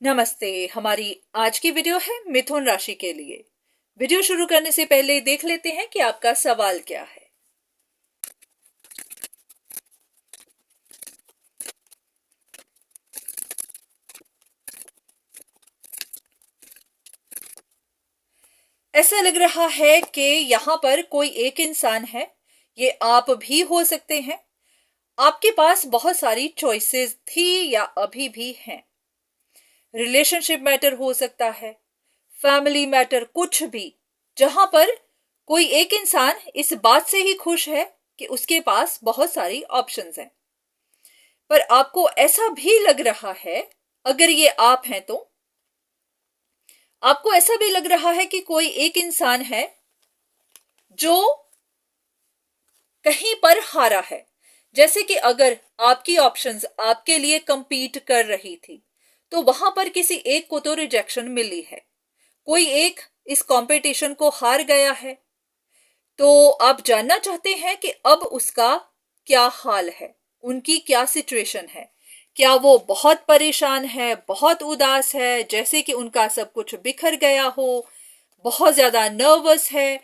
नमस्ते। हमारी आज की वीडियो है मिथुन राशि के लिए। वीडियो शुरू करने से पहले देख लेते हैं कि आपका सवाल क्या है। ऐसा लग रहा है कि यहाँ पर कोई एक इंसान है, ये आप भी हो सकते हैं। आपके पास बहुत सारी चॉइसेस थी या अभी भी हैं। रिलेशनशिप मैटर हो सकता है, फैमिली मैटर, कुछ भी, जहां पर कोई एक इंसान इस बात से ही खुश है कि उसके पास बहुत सारी ऑप्शंस हैं। पर आपको ऐसा भी लग रहा है, अगर ये आप हैं तो आपको ऐसा भी लग रहा है कि कोई एक इंसान है जो कहीं पर हारा है। जैसे कि अगर आपकी ऑप्शंस आपके लिए कंपीट कर रही थी तो वहां पर किसी एक को तो रिजेक्शन मिली है, कोई एक इस कंपटीशन को हार गया है। तो आप जानना चाहते हैं कि अब उसका क्या हाल है, उनकी क्या सिचुएशन है। क्या वो बहुत परेशान है, बहुत उदास है, जैसे कि उनका सब कुछ बिखर गया हो, बहुत ज्यादा नर्वस है।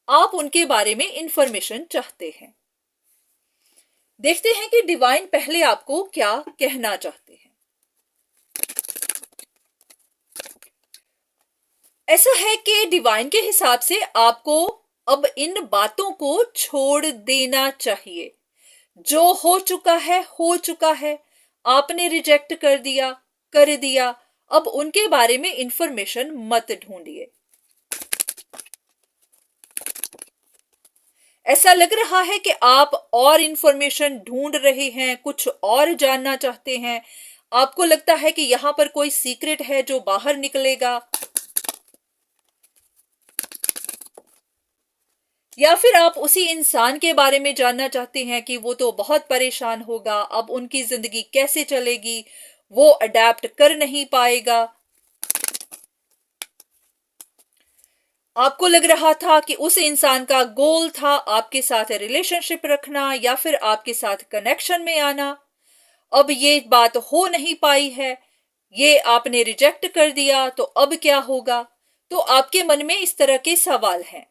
आप उनके बारे में इंफॉर्मेशन चाहते हैं। देखते हैं कि डिवाइन पहले आपको क्या कहना चाहते हैं। ऐसा है कि डिवाइन के हिसाब से आपको अब इन बातों को छोड़ देना चाहिए। जो हो चुका है हो चुका है। आपने रिजेक्ट कर दिया। अब उनके बारे में इंफॉर्मेशन मत ढूंढिए। ऐसा लग रहा है कि आप और इंफॉर्मेशन ढूंढ रहे हैं, कुछ और जानना चाहते हैं। आपको लगता है कि यहां पर कोई सीक्रेट है जो बाहर निकलेगा, या फिर आप उसी इंसान के बारे में जानना चाहते हैं कि वो तो बहुत परेशान होगा, अब उनकी जिंदगी कैसे चलेगी, वो अडेप्ट कर नहीं पाएगा। आपको लग रहा था कि उस इंसान का गोल था आपके साथ रिलेशनशिप रखना या फिर आपके साथ कनेक्शन में आना। अब ये बात हो नहीं पाई है, ये आपने रिजेक्ट कर दिया, तो अब क्या होगा। तो आपके मन में इस तरह के सवाल हैं।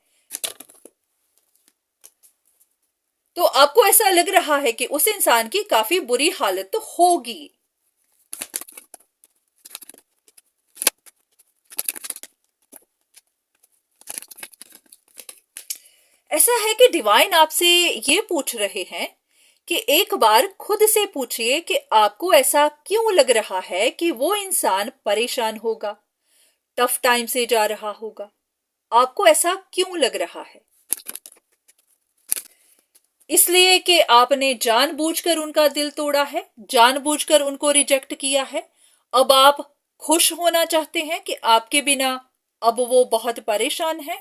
तो आपको ऐसा लग रहा है कि उस इंसान की काफी बुरी हालत तो होगी। ऐसा है कि डिवाइन आपसे ये पूछ रहे हैं कि एक बार खुद से पूछिए कि आपको ऐसा क्यों लग रहा है कि वो इंसान परेशान होगा, टफ टाइम से जा रहा होगा। आपको ऐसा क्यों लग रहा है? इसलिए कि आपने जानबूझकर उनका दिल तोड़ा है, जानबूझकर उनको रिजेक्ट किया है। अब आप खुश होना चाहते हैं कि आपके बिना अब वो बहुत परेशान है।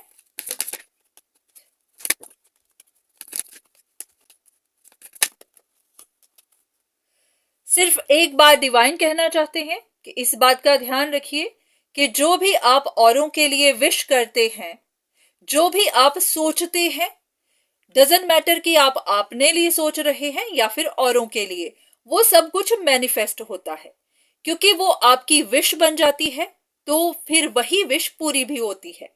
सिर्फ एक बात डिवाइन कहना चाहते हैं कि इस बात का ध्यान रखिए कि जो भी आप औरों के लिए विश करते हैं, जो भी आप सोचते हैं, डजंट मैटर कि आप अपने लिए सोच रहे हैं या फिर औरों के लिए, वो सब कुछ मैनिफेस्ट होता है। क्योंकि वो आपकी विश बन जाती है तो फिर वही विश पूरी भी होती है।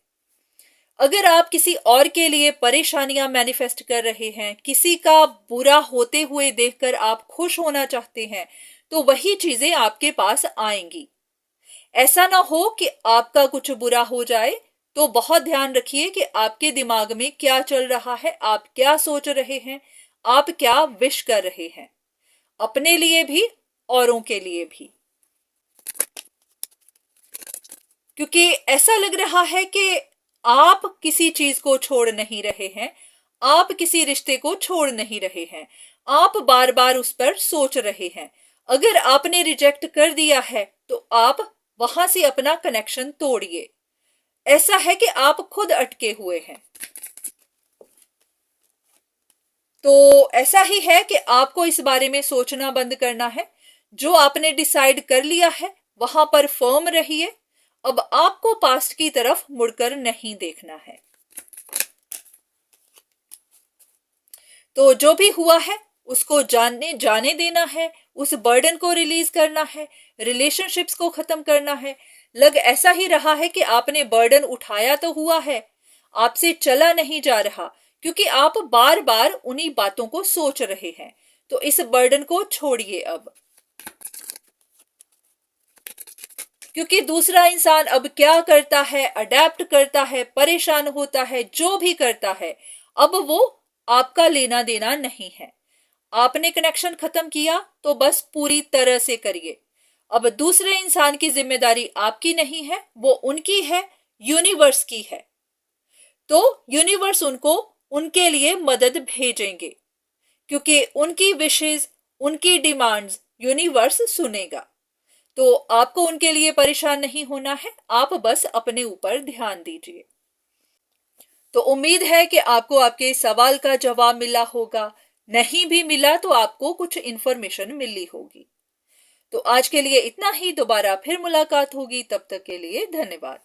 अगर आप किसी और के लिए परेशानियां मैनिफेस्ट कर रहे हैं, किसी का बुरा होते हुए देखकर आप खुश होना चाहते हैं, तो वही चीजें आपके पास आएंगी। ऐसा ना हो कि आपका कुछ बुरा हो जाए। तो बहुत ध्यान रखिए कि आपके दिमाग में क्या चल रहा है, आप क्या सोच रहे हैं, आप क्या विश कर रहे हैं, अपने लिए भी औरों के लिए भी। क्योंकि ऐसा लग रहा है कि आप किसी चीज को छोड़ नहीं रहे हैं, आप किसी रिश्ते को छोड़ नहीं रहे हैं, आप बार बार उस पर सोच रहे हैं। अगर आपने रिजेक्ट कर दिया है तो आप वहां से अपना कनेक्शन तोड़िए। ऐसा है कि आप खुद अटके हुए हैं। तो ऐसा ही है कि आपको इस बारे में सोचना बंद करना है। जो आपने डिसाइड कर लिया है वहां पर फर्म रहिए। अब आपको पास्ट की तरफ मुड़कर नहीं देखना है। तो जो भी हुआ है उसको जाने देना है, उस बर्डन को रिलीज करना है, रिलेशनशिप्स को खत्म करना है। लग ऐसा ही रहा है कि आपने बर्डन उठाया तो हुआ है, आपसे चला नहीं जा रहा, क्योंकि आप बार बार उन्हीं बातों को सोच रहे हैं। तो इस बर्डन को छोड़िए अब, क्योंकि दूसरा इंसान अब क्या करता है, अडेप्ट करता है, परेशान होता है, जो भी करता है, अब वो आपका लेना देना नहीं है। आपने कनेक्शन खत्म किया तो बस पूरी तरह से करिए। अब दूसरे इंसान की जिम्मेदारी आपकी नहीं है, वो उनकी है, यूनिवर्स की है। तो यूनिवर्स उनको उनके लिए मदद भेजेंगे, क्योंकि उनकी विशेष, उनकी डिमांड्स यूनिवर्स सुनेगा। तो आपको उनके लिए परेशान नहीं होना है, आप बस अपने ऊपर ध्यान दीजिए। तो उम्मीद है कि आपको आपके सवाल का जवाब मिला होगा। नहीं भी मिला तो आपको कुछ इंफॉर्मेशन मिली होगी। तो आज के लिए इतना ही, दोबारा फिर मुलाकात होगी, तब तक के लिए धन्यवाद।